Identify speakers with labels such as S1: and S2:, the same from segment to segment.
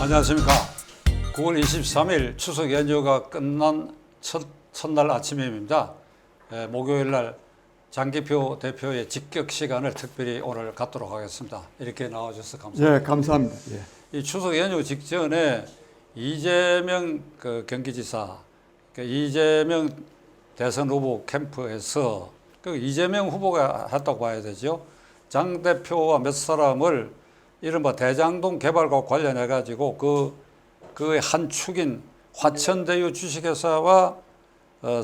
S1: 안녕하십니까. 9월 23일 추석 연휴가 끝난 첫날 아침입니다. 목요일날 장기표 대표의 직격 시간을 특별히 오늘 갖도록 하겠습니다. 이렇게 나와주셔서 감사합니다.
S2: 예, 감사합니다. 예.
S1: 이 추석 연휴 직전에 이재명 경기지사, 이재명 대선 후보 캠프에서 이재명 후보가 했다고 봐야 되죠. 장 대표와 몇 사람을 이른바 대장동 개발과 관련해 가지고 그의 한 축인 화천대유 주식회사와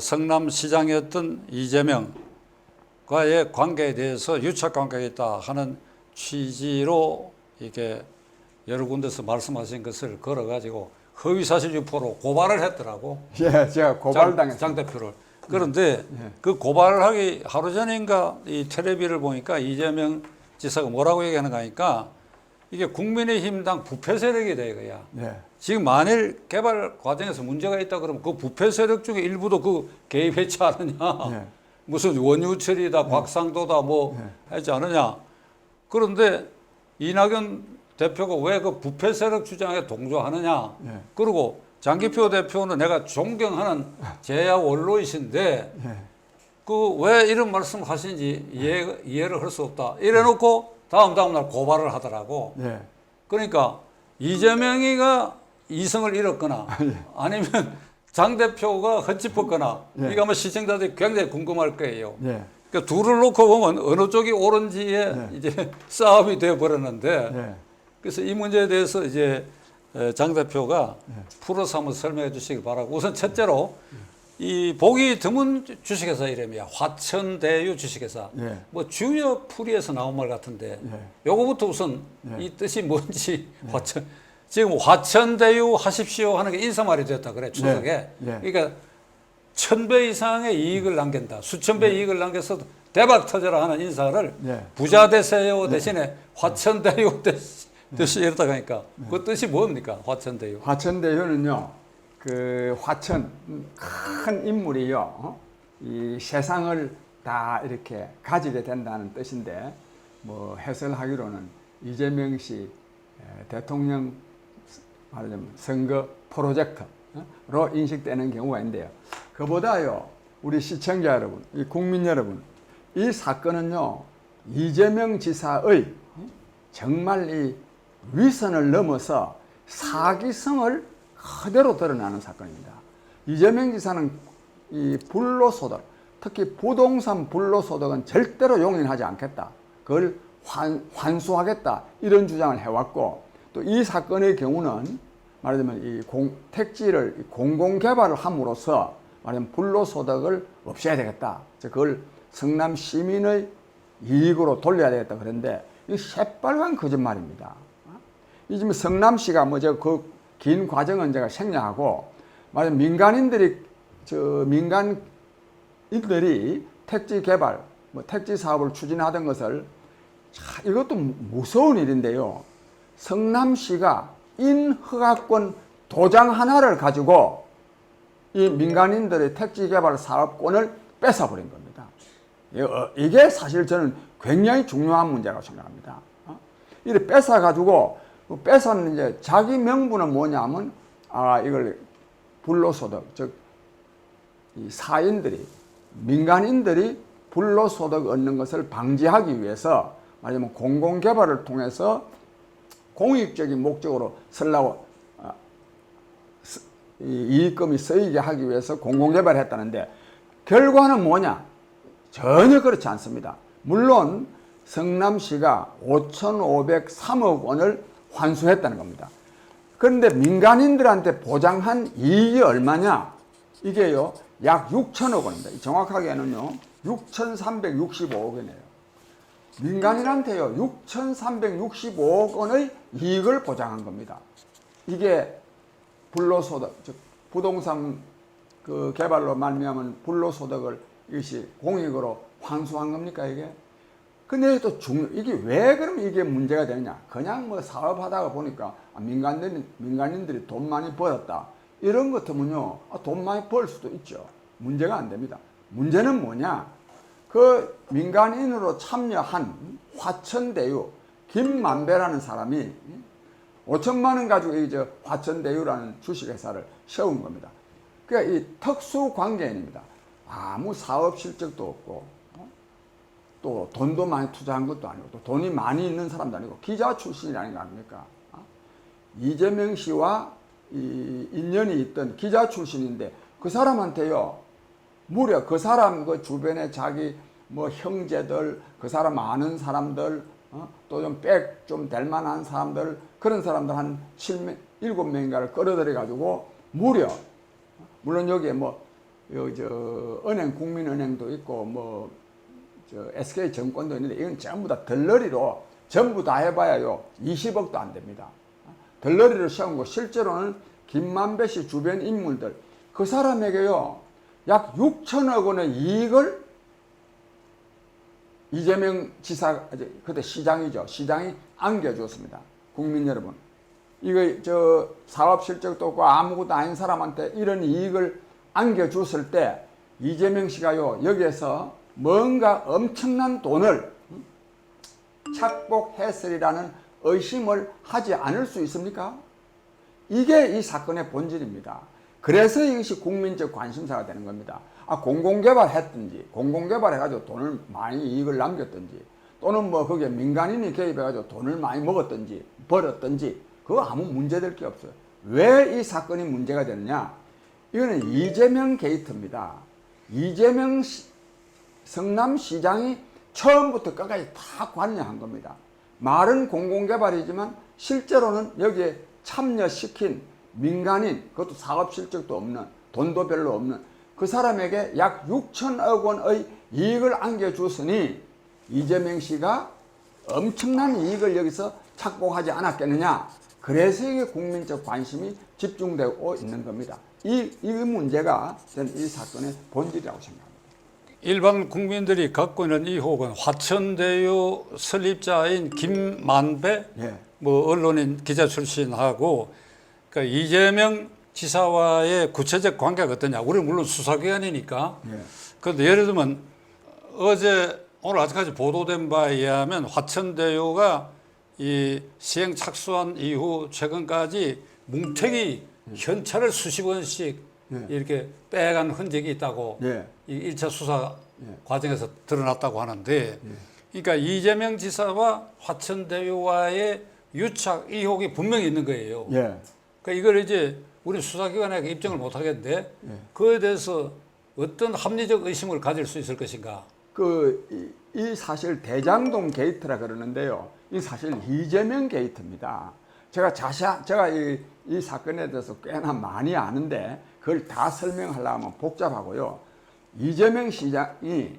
S1: 성남시장이었던 이재명과의 관계에 대해서 유착 관계가 있다 하는 취지로 이게 여러 군데서 말씀하신 것을 걸어 가지고 허위사실 유포로 고발을 했더라고.
S2: 예, 제가 고발당했어요.
S1: 장 대표를. 그런데 그 고발을 하기 하루 전인가 이 텔레비를 보니까 이재명 지사가 뭐라고 얘기하는가 하니까 이게 국민의힘당 부패 세력이 돼 이거야.
S2: 예.
S1: 지금 만일 개발 과정에서 문제가 있다 그러면 그 부패 세력 중에 일부도 그 개입했지 않느냐.
S2: 예.
S1: 무슨 원유철이다, 곽상도다 뭐 하지 않느냐. 그런데 이낙연 대표가 왜 그 부패 세력 주장에 동조하느냐.
S2: 예.
S1: 그리고 장기표 대표는 내가 존경하는 제야 원로이신데 그 왜 이런 말씀 하신지 이해를 할 수 없다. 이래놓고 다음 날 고발을 하더라고.
S2: 예.
S1: 그러니까 이재명이가 이성을 잃었거나 아니면 장 대표가 헛짚었거나 이거 아마 시청자들이 굉장히 궁금할 거예요.
S2: 예.
S1: 그러니까 둘을 놓고 보면 어느 쪽이 옳은지에 이제 싸움이 되어 버렸는데
S2: 예.
S1: 그래서 이 문제에 대해서 이제 장 대표가 풀어서 한번 설명해 주시기 바라고. 우선 첫째로 이 보기 드문 주식회사 이름이야. 화천대유 주식회사.
S2: 예.
S1: 뭐 주요 풀이에서 나온 말 같은데 요거부터 우선 이 뜻이 뭔지 지금 화천대유 하십시오 하는 게 인사말이 됐다 그래 추석에. 그러니까 1000배 이상의 이익을 남긴다. 수천 배 이익을 남겨서 대박 터져라 하는 인사를 부자 되세요 대신에 화천대유 뜻이 이렇다 하니까 그 뜻이 뭡니까? 화천대유.
S2: 화천대유는요, 그 화천 큰 인물이요, 이 세상을 다 이렇게 가지게 된다는 뜻인데, 뭐 해설하기로는 이재명 씨 대통령 말하자면 선거 프로젝트로 인식되는 경우가 있는데요. 그보다요, 우리 시청자 여러분, 이 국민 여러분, 이 사건은요, 이재명 지사의 정말 이 위선을 넘어서 사기성을 그대로 드러나는 사건입니다. 이재명 지사는 이 불로소득, 특히 부동산 불로소득은 절대로 용인하지 않겠다. 그걸 환수하겠다. 이런 주장을 해왔고, 또 이 사건의 경우는 말하자면 이 택지를 공공개발을 함으로써 말하자면 불로소득을 없애야 되겠다. 그걸 성남 시민의 이익으로 돌려야 되겠다. 그런데 이 새빨간 거짓말입니다. 이 지금 성남시가 뭐 제가 그 긴 과정은 제가 생략하고 말하자면 민간인들이 택지 개발, 뭐 택지 사업을 추진하던 것을 이것도 무서운 일인데요. 성남시가 인허가권 도장 하나를 가지고 이 민간인들의 택지 개발 사업권을 뺏어버린 겁니다. 이게 사실 저는 굉장히 중요한 문제라고 생각합니다. 이를 뺏어가지고 뺏어는 이제 자기 명분은 뭐냐면 이걸 불로소득, 즉 이 민간인들이 불로소득 얻는 것을 방지하기 위해서 말하자면 공공개발을 통해서 공익적인 목적으로 쓰려고 이익금이 쓰이게 하기 위해서 공공개발을 했다는데 결과는 뭐냐? 전혀 그렇지 않습니다. 물론 성남시가 5,503억 원을 환수했다는 겁니다. 그런데 민간인들한테 보장한 이익이 얼마냐? 이게요, 약 6천억 원입니다. 정확하게는요, 6,365억 원이에요. 민간인한테요, 6,365억 원의 이익을 보장한 겁니다. 이게 불로소득, 즉 부동산 그 개발로 말미암은 불로소득을 이것이 공익으로 환수한 겁니까, 이게? 근데 또 이게 왜 그러면 이게 문제가 되느냐? 그냥 뭐 사업하다가 보니까 민간인들이 돈 많이 벌었다. 이런 것 같으면요, 돈 많이 벌 수도 있죠. 문제가 안 됩니다. 문제는 뭐냐? 그 민간인으로 참여한 화천대유 김만배라는 사람이 5천만 원 가지고 이 화천대유라는 주식회사를 세운 겁니다. 그러니까 이 특수 관계인입니다. 아무 사업 실적도 없고 또 돈도 많이 투자한 것도 아니고 또 돈이 많이 있는 사람도 아니고 기자 출신이라는 거 아닙니까? 이재명 씨와 이 인연이 있던 기자 출신인데 그 사람한테요 무려 그 사람 그 주변에 자기 뭐 형제들 그 사람 아는 사람들 또 좀 백 좀 될 만한 사람들 그런 사람들 한 7명인가를 끌어들여 가지고 무려 물론 여기에 뭐 은행 국민은행도 있고 뭐 SK증권도 있는데 이건 전부 다 덜러리로 전부 다 해봐야요 20억도 안 됩니다. 덜러리를 세운 거 실제로는 김만배 씨 주변 인물들 그 사람에게요 약 6천억 원의 이익을 이재명 지사 그때 시장이죠 시장이 안겨줬습니다. 국민 여러분 이거 사업 실적도 없고 아무것도 아닌 사람한테 이런 이익을 안겨줬을 때 이재명 씨가요 여기에서 뭔가 엄청난 돈을 착복했으리라는 의심을 하지 않을 수 있습니까? 이게 이 사건의 본질입니다. 그래서 이것이 국민적 관심사가 되는 겁니다. 공공개발했든지 공공개발해가지고 돈을 많이 이익을 남겼든지 또는 뭐 거기에 민간인이 개입해가지고 돈을 많이 먹었든지 벌었든지 그거 아무 문제될 게 없어요. 왜 이 사건이 문제가 되느냐? 이거는 이재명 게이트입니다. 이재명 성남시장이 처음부터 끝까지 다 관여한 겁니다. 말은 공공개발이지만 실제로는 여기에 참여시킨 민간인 그것도 사업 실적도 없는 돈도 별로 없는 그 사람에게 약 6천억 원의 이익을 안겨줬으니 이재명 씨가 엄청난 이익을 여기서 착복하지 않았겠느냐. 그래서 이게 국민적 관심이 집중되고 있는 겁니다. 이 문제가 저는 이 사건의 본질이라고 생각합니다.
S1: 일반 국민들이 갖고 있는 의혹은 화천대유 설립자인 김만배
S2: 예.
S1: 뭐 언론인 기자 출신하고 그러니까 이재명 지사와의 구체적 관계가 어떠냐. 우리는 물론 수사기관이니까.
S2: 예.
S1: 그런데 예를 들면 어제 오늘 아직까지 보도된 바에 의하면 화천대유가 이 시행 착수한 이후 최근까지 뭉태기 현찰을 수십 원씩 이렇게 빼간 흔적이 있다고 이 1차 수사 과정에서 드러났다고 하는데 그러니까 이재명 지사와 화천대유와의 유착 의혹이 분명히 있는 거예요. 그러니까 이걸 이제 우리 수사기관에게 입증을 못 하겠는데 그에 대해서 어떤 합리적 의심을 가질 수 있을 것인가?
S2: 이 사실 대장동 게이트라 그러는데요. 이 사실 이재명 게이트입니다. 제가 이 사건에 대해서 꽤나 많이 아는데 그걸 다 설명하려고 하면 복잡하고요. 이재명 시장이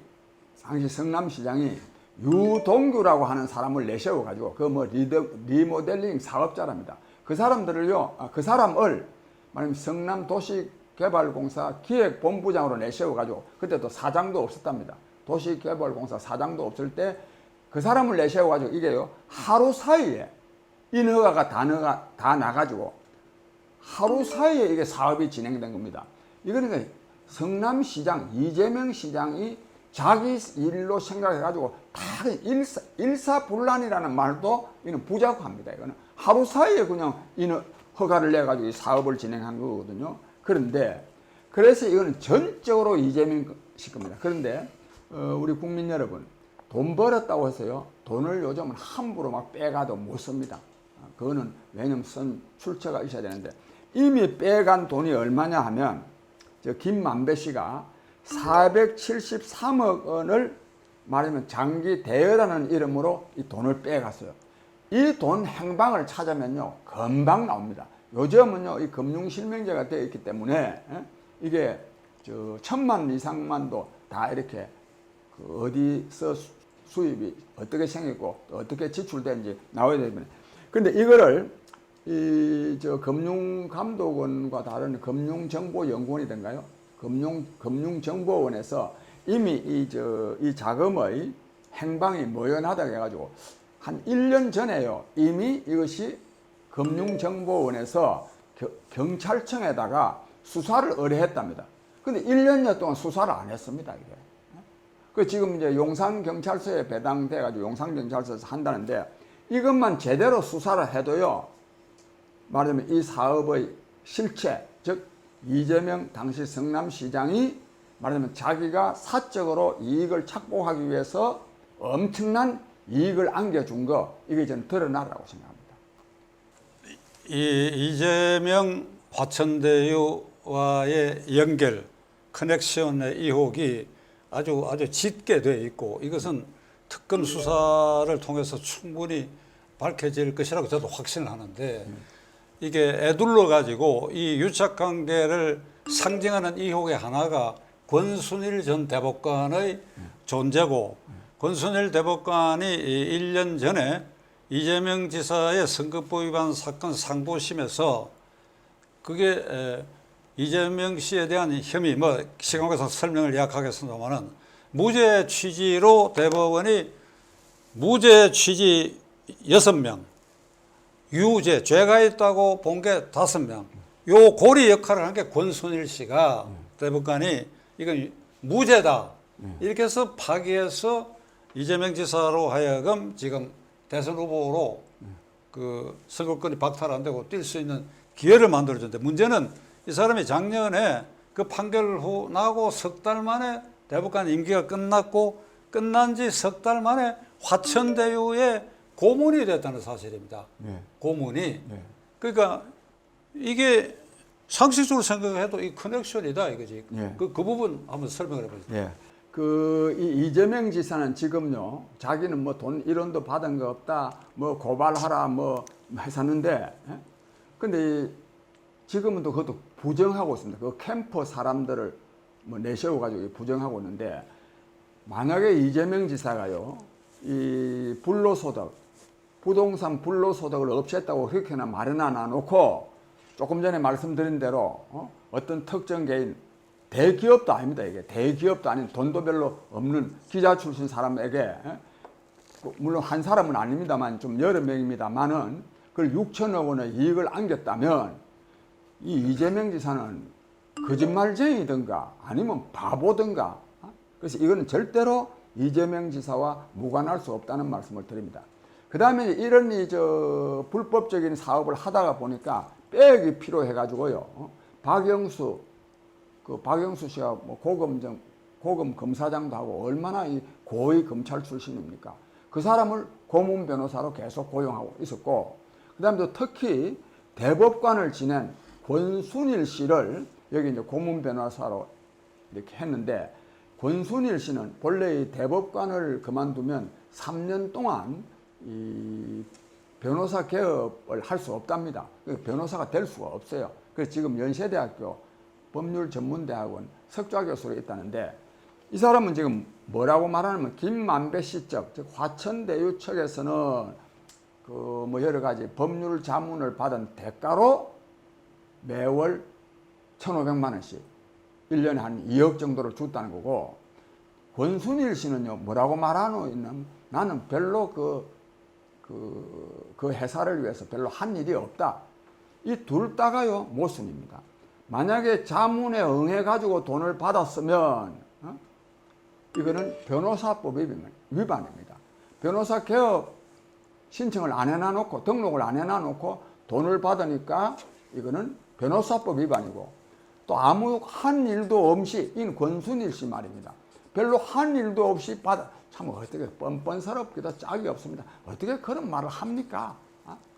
S2: 당시 성남시장이 유동규라고 하는 사람을 내세워가지고 그 뭐 리모델링 사업자랍니다. 그 사람들을요, 그 사람을 말하면 성남도시개발공사 기획본부장으로 내세워가지고 그때도 사장도 없었답니다. 도시개발공사 사장도 없을 때 그 사람을 내세워가지고 이게요 하루 사이에 인허가가 다 나가지고 하루 사이에 이게 사업이 진행된 겁니다. 이거는 성남시장 이재명 시장이 자기 일로 생각해가지고 다 일사불란이라는 말도 이는 부적합니다. 이거는 하루 사이에 그냥 허가를 내가지고 이 사업을 진행한 거거든요. 그런데 그래서 이거는 전적으로 이재명 씨 겁니다. 그런데 우리 국민 여러분 돈 벌었다고 해서요 돈을 요즘은 함부로 막 빼가도 못 씁니다. 그거는 왜냐면 출처가 있어야 되는데 이미 빼간 돈이 얼마냐 하면 김만배 씨가 473억 원을 말하면 장기 대여라는 이름으로 이 돈을 빼갔어요. 이 돈 행방을 찾으면요 금방 나옵니다. 요즘은요 이 금융실명제가 되어 있기 때문에 이게 1,000만 이상만도 다 이렇게 어디서 수입이 어떻게 생겼고 어떻게 지출되는지 나와야 됩니다. 그런데 이거를 금융감독원과 다른 금융정보연구원이던가요? 금융정보원에서 이미 이 자금의 행방이 모연하다 해가지고 한 1년 전에요. 이미 이것이 금융정보원에서 경찰청에다가 수사를 의뢰했답니다. 근데 1년여 동안 수사를 안 했습니다. 이게. 지금 이제 용산경찰서에 배당돼가지고 용산경찰서에서 한다는데 이것만 제대로 수사를 해도요. 말하자면 이 사업의 실체, 즉 이재명 당시 성남시장이 말하자면 자기가 사적으로 이익을 착복하기 위해서 엄청난 이익을 안겨준 거, 이게 저는 드러나라고 생각합니다.
S1: 이 이재명 화천대유와의 연결, 커넥션의 의혹이 아주 짙게 되어 있고, 이것은 특검 수사를 통해서 충분히 밝혀질 것이라고 저도 확신을 하는데, 이게 애둘러 가지고 이 유착관계를 상징하는 의혹의 하나가 권순일 전 대법관의 존재고, 권순일 대법관이 1년 전에 이재명 지사의 선거법 위반 사건 상고심에서 그게 이재명 씨에 대한 혐의, 시간 관계상 설명을 약하겠습니다만은 무죄 취지로 대법원이 무죄 취지 6명, 유죄, 죄가 있다고 본 게 5명, 요 고리 역할을 한 게 권순일 씨가 대법관이 이건 무죄다. 이렇게 해서 파기해서 이재명 지사로 하여금 지금 대선 후보로 그 선거권이 박탈 안 되고 뛸 수 있는 기회를 만들어줬는데, 문제는 이 사람이 작년에 그 판결 후 나고 석 달 만에 대법관 임기가 끝났고, 끝난 지 석 달 만에 화천대유의 고문이 됐다는 사실입니다. 고문이. 그러니까 이게 상식적으로 생각해도 이 커넥션이다 이거지. 그 부분 한번 설명을 해보세요.
S2: 이 이재명 지사는 지금요, 자기는 뭐 돈 1원도 받은 거 없다, 뭐 고발하라 뭐 했었는데, 근데 지금은 또 그것도 부정하고 있습니다. 그 캠프 사람들을 뭐 내세워가지고 부정하고 있는데, 만약에 이재명 지사가요, 이 불로소득, 부동산 불로소득을 없앴다고 그렇게나 말은 안 해놓고, 조금 전에 말씀드린 대로 어떤 특정 개인, 대기업도 아닙니다. 이게 대기업도 아닌 돈도 별로 없는 기자 출신 사람에게, 물론 한 사람은 아닙니다만 좀 여러 명입니다만은 그걸 6천억 원의 이익을 안겼다면, 이 이재명 지사는 거짓말쟁이든가 아니면 바보든가, 그래서 이거는 절대로 이재명 지사와 무관할 수 없다는 말씀을 드립니다. 그 다음에 이런 불법적인 사업을 하다가 보니까 빼기 필요해가지고요, 박영수 씨가 뭐 고검 검사장도 하고 얼마나 이 고위 검찰 출신입니까? 그 사람을 고문 변호사로 계속 고용하고 있었고, 그 다음에 또 특히 대법관을 지낸 권순일 씨를 여기 이제 고문 변호사로 이렇게 했는데, 권순일 씨는 본래 이 대법관을 그만두면 3년 동안 이 변호사 개업을 할 수 없답니다. 변호사가 될 수가 없어요. 그래서 지금 연세대학교 법률전문대학원 석좌 교수로 있다는데, 이 사람은 지금 뭐라고 말하냐면 김만배 씨 쪽, 즉 화천대유 측에서는 그 뭐 여러 가지 법률 자문을 받은 대가로 매월 1,500만 원씩 1년에 한 2억 정도를 줬다는 거고, 권순일 씨는요 뭐라고 말하노? 나는 별로 그 회사를 위해서 별로 한 일이 없다. 이 둘 다가요 모순입니다. 만약에 자문에 응해가지고 돈을 받았으면 이거는 변호사법 위반입니다. 변호사 개업 신청을 안 해놔놓고, 등록을 안 해놔놓고 돈을 받으니까 이거는 변호사법 위반이고, 또 아무 한 일도 없이, 이 권순일 씨 말입니다. 별로 한 일도 없이 참 어떻게 뻔뻔스럽기도 짝이 없습니다. 어떻게 그런 말을 합니까?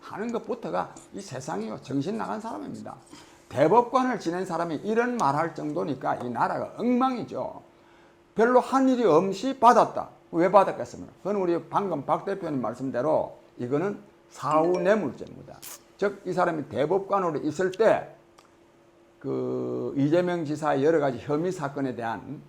S2: 하는 것부터가 이 세상이요 정신 나간 사람입니다. 대법관을 지낸 사람이 이런 말할 정도니까 이 나라가 엉망이죠. 별로 한 일이 없이 받았다. 왜 받았겠습니까? 그건 우리 방금 박 대표님 말씀대로 이거는 사후 뇌물죄입니다. 즉 이 사람이 대법관으로 있을 때 그 이재명 지사의 여러 가지 혐의 사건에 대한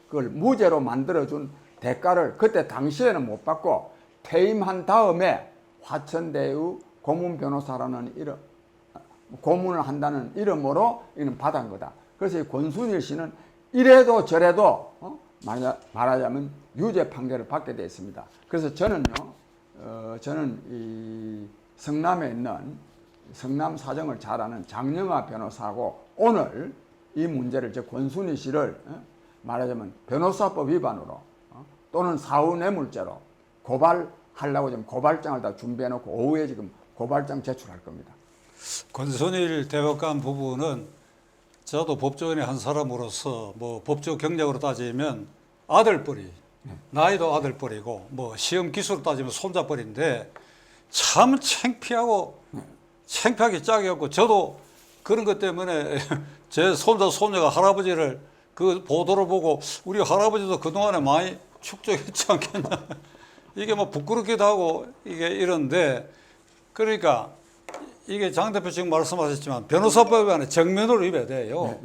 S2: 그걸 무죄로 만들어준 대가를 그때 당시에는 못 받고 퇴임한 다음에 화천대유 고문 변호사라는 이름, 고문을 한다는 이름으로 이는 받은 거다. 그래서 이 권순일 씨는 이래도 저래도 말하자면 유죄 판결을 받게 되어 있습니다. 그래서 저는요, 저는 이 성남에 있는 성남 사정을 잘 아는 장영하 변호사하고 오늘 이 문제를, 저 권순일 씨를 말하자면 변호사법 위반으로 또는 사후 뇌물죄로 고발하려고 지금 고발장을 다 준비해 놓고 오후에 지금 고발장 제출할 겁니다.
S1: 권선일 대법관 부부는 저도 법조인의 한 사람으로서 뭐 법조 경력으로 따지면 아들뻘이, 나이도 아들뻘이고 뭐 시험 기술로 따지면 손자뻘인데 참 창피하게 짝이 없고, 저도 그런 것 때문에 제 손자 손녀가 할아버지를 그 보도를 보고 우리 할아버지도 그동안에 많이 축적했지 않겠나 이게 뭐 부끄럽기도 하고 이게 이런데, 그러니까 이게 장 대표 지금 말씀하셨지만 변호사법에 안에 정면으로 입어야 돼요.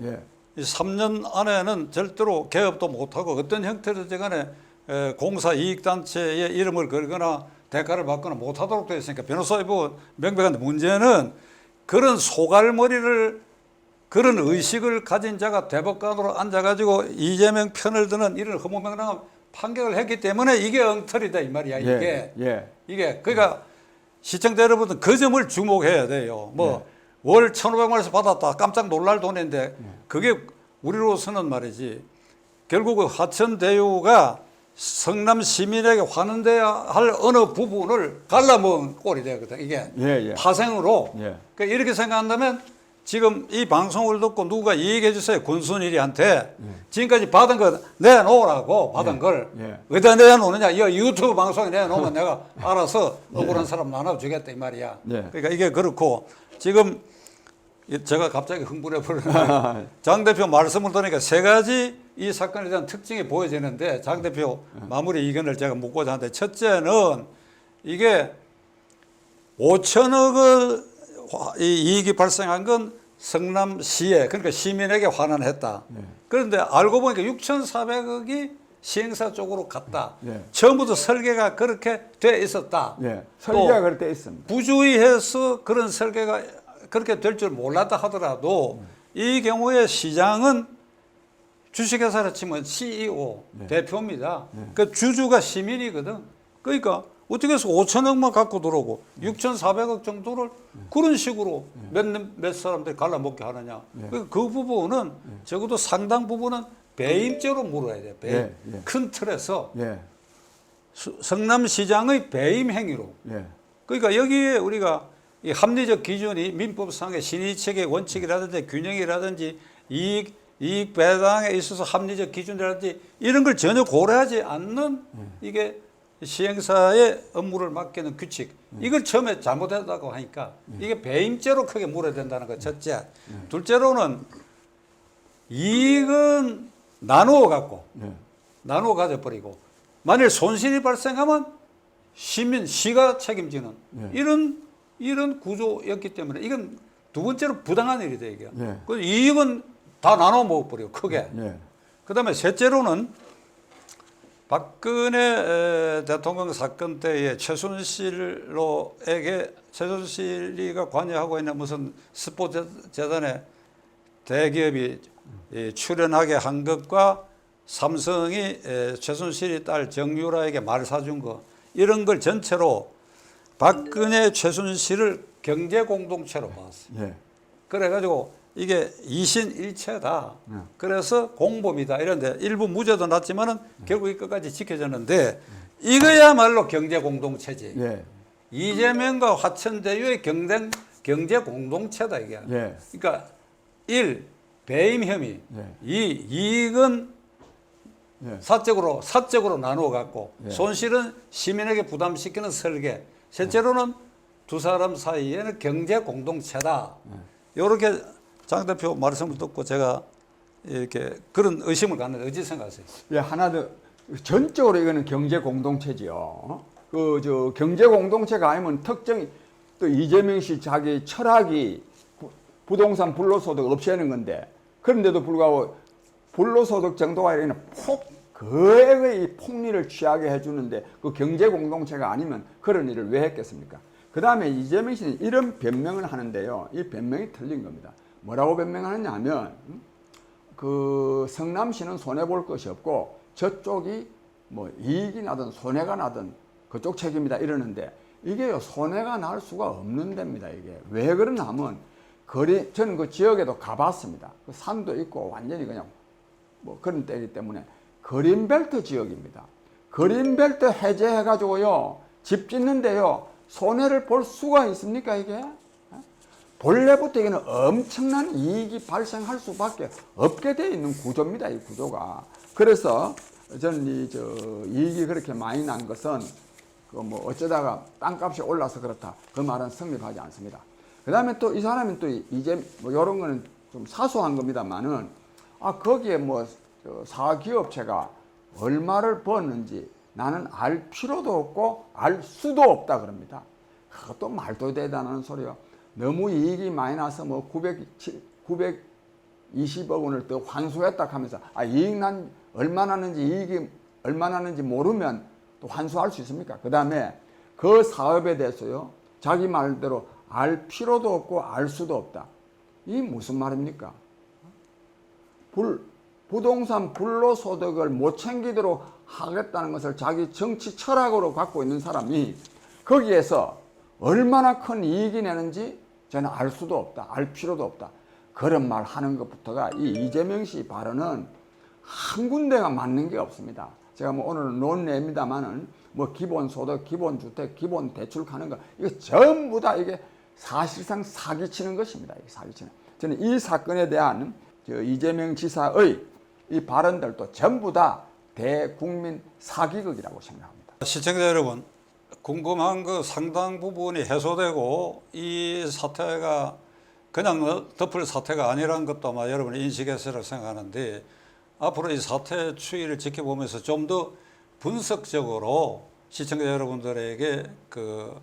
S1: 이 3년 안에는 절대로 개업도 못하고 어떤 형태로든 간에 공사 이익단체의 이름을 걸거나 대가를 받거나 못하도록 되어 있으니까 변호사법은 명백한데, 문제는 그런 소갈머리를, 그런 의식을 가진 자가 대법관으로 앉아가지고 이재명 편을 드는 이런 허무맹랑한 판결을 했기 때문에 이게 엉터리다 이 말이야. 이게 그러니까 시청자 여러분들 그 점을 주목해야 돼요. 뭐 월 1,500만 원에서 받았다 깜짝 놀랄 돈인데 그게 우리로서는 말이지, 결국 화천대유가 성남 시민에게 환원돼야 할 어느 부분을 갈라먹은 꼴이 되거든 이게. 파생으로. 그러니까 이렇게 생각한다면 지금 이 방송을 듣고 누가 얘기해 주세요. 권순일이한테 지금까지 받은 거 내놓으라고, 받은 걸 어디다 내놓느냐, 이 유튜브 방송에 내놓으면 내가 알아서 억울한 사람 나눠주겠다 이 말이야. 그러니까 이게 그렇고, 지금 제가 갑자기 흥분해 버렸는데 장 대표 말씀을 들으니까 세 가지 이 사건에 대한 특징이 보여지는데, 장 대표 마무리 의견을 제가 묻고자 하는데, 첫째는 이게 5천억을 이익이 발생한 건 성남시에, 그러니까 시민에게 환원했다. 그런데 알고 보니까 6,400억이 시행사 쪽으로 갔다. 처음부터 설계가 그렇게 돼 있었다.
S2: 설계가 그렇게 돼 있습니다.
S1: 부주의해서 그런 설계가 그렇게 될 줄 몰랐다 하더라도 이 경우에 시장은 주식회사를 치면 CEO, 대표입니다. 그 주주가 시민이거든. 그러니까 어떻게 해서 5천억만 갖고 들어오고 6,400억 정도를 그런 식으로 몇 사람들이 갈라먹게 하느냐. 그 부분은 적어도 상당 부분은 배임죄로 물어야 돼요. 큰 틀에서 성남시장의 배임 행위로. 그러니까 여기에 우리가 이 합리적 기준이 민법상의 신의책의 원칙이라든지 균형이라든지 이익 배당에 있어서 합리적 기준이라든지 이런 걸 전혀 고려하지 않는 이게 시행사의 업무를 맡기는 규칙, 이걸 처음에 잘못했다고 하니까 이게 배임죄로 크게 물어야 된다는 거 첫째. 둘째로는 이익은 나누어 갖고 나누어 가져버리고 만일 손실이 발생하면 시가 책임지는 이런 구조였기 때문에 이건 두 번째로 부당한 일이 돼 이게. 그 이익은 다 나눠 먹어버려 크게. 그다음에 셋째로는 박근혜 대통령 사건 때에 최순실이가 관여하고 있는 무슨 스포츠 재단에 대기업이 출연하게 한 것과 삼성이 최순실이 딸 정유라에게 말 사준 거, 이런 걸 전체로 박근혜 최순실을 경제 공동체로 봤어요. 그래가지고 이게 이신일체다. 그래서 공범이다. 이런데 일부 무죄도 났지만은 결국 이 끝까지 지켜졌는데 이거야말로 경제 공동체지. 이재명과 화천대유의 경제 공동체다 이게. 그러니까 1. 배임 혐의. 2. 이익은 사적으로 나누어 갖고 손실은 시민에게 부담시키는 설계. 셋째로는 두 사람 사이에는 경제 공동체다. 이렇게 장 대표 말씀을 듣고 제가 이렇게 그런 의심을 갖는데 어찌 생각하세요?
S2: 하나 더, 전적으로 이거는 경제 공동체지요. 경제 공동체가 아니면 특정, 또 이재명 씨 자기 철학이 부동산 불로소득 없애는 건데, 그런데도 불구하고 불로소득 정도가 아니라 거액의 폭리를 취하게 해주는데 그 경제 공동체가 아니면 그런 일을 왜 했겠습니까? 그 다음에 이재명 씨는 이런 변명을 하는데요. 이 변명이 틀린 겁니다. 뭐라고 변명하느냐 하면, 그 성남시는 손해볼 것이 없고 저쪽이 뭐 이익이 나든 손해가 나든 그쪽 책임이다 이러는데, 이게요, 손해가 날 수가 없는 데입니다. 이게 왜 그러냐 하면, 저는 그 지역에도 가봤습니다. 그 산도 있고 완전히 그냥 뭐 그런 때이기 때문에 그린벨트 지역입니다. 그린벨트 해제해가지고요, 집 짓는데요, 손해를 볼 수가 있습니까 이게? 본래부터 이게는 엄청난 이익이 발생할 수밖에 없게 되어 있는 구조입니다. 이 구조가. 그래서 저는 이익이 그렇게 많이 난 것은 그 뭐 어쩌다가 땅값이 올라서 그렇다. 그 말은 성립하지 않습니다. 그 다음에 또 이 사람은 또 이제 뭐 이런 거는 좀 사소한 겁니다만은 거기에 뭐 사기업체가 얼마를 벌었는지 나는 알 필요도 없고 알 수도 없다 그럽니다. 그것도 말도 대단한 소리요. 너무 이익이 많이 나서 뭐 920억 원을 더 환수했다 하면서 이익 난 얼마 나는지 이익이 얼마 나는지 모르면 또 환수할 수 있습니까? 그 다음에 그 사업에 대해서요 자기 말대로 알 필요도 없고 알 수도 없다. 이 무슨 말입니까? 부동산 불로소득을 못 챙기도록 하겠다는 것을 자기 정치 철학으로 갖고 있는 사람이 거기에서 얼마나 큰 이익이 내는지 저는 알 수도 없다. 알 필요도 없다. 그런 말 하는 것부터가 이 이재명 씨 발언은 한 군데가 맞는 게 없습니다. 제가 뭐 오늘은 논리입니다만은 뭐 기본소득, 기본주택, 기본대출 가는 거 이거 전부 다 이게 사실상 사기치는 것입니다. 이게 사기치는. 저는 이 사건에 대한 이재명 지사의 이 발언들도 전부 다 대국민 사기극이라고 생각합니다.
S1: 시청자 여러분, 궁금한 그 상당 부분이 해소되고 이 사태가 그냥 덮을 사태가 아니라는 것도 아마 여러분이 인식했으리라고 생각하는데 앞으로 이 사태 추이를 지켜보면서 좀 더 분석적으로 시청자 여러분들에게 그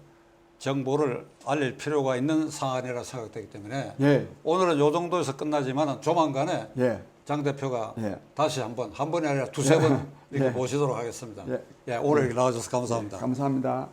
S1: 정보를 알릴 필요가 있는 사안이라 생각되기 때문에 오늘은 요 정도에서 끝나지만 조만간에 장 대표가 다시 한 번이 아니라 두세 번 이렇게 모시도록 하겠습니다. 오늘 나와주셔서 감사합니다.
S2: 감사합니다.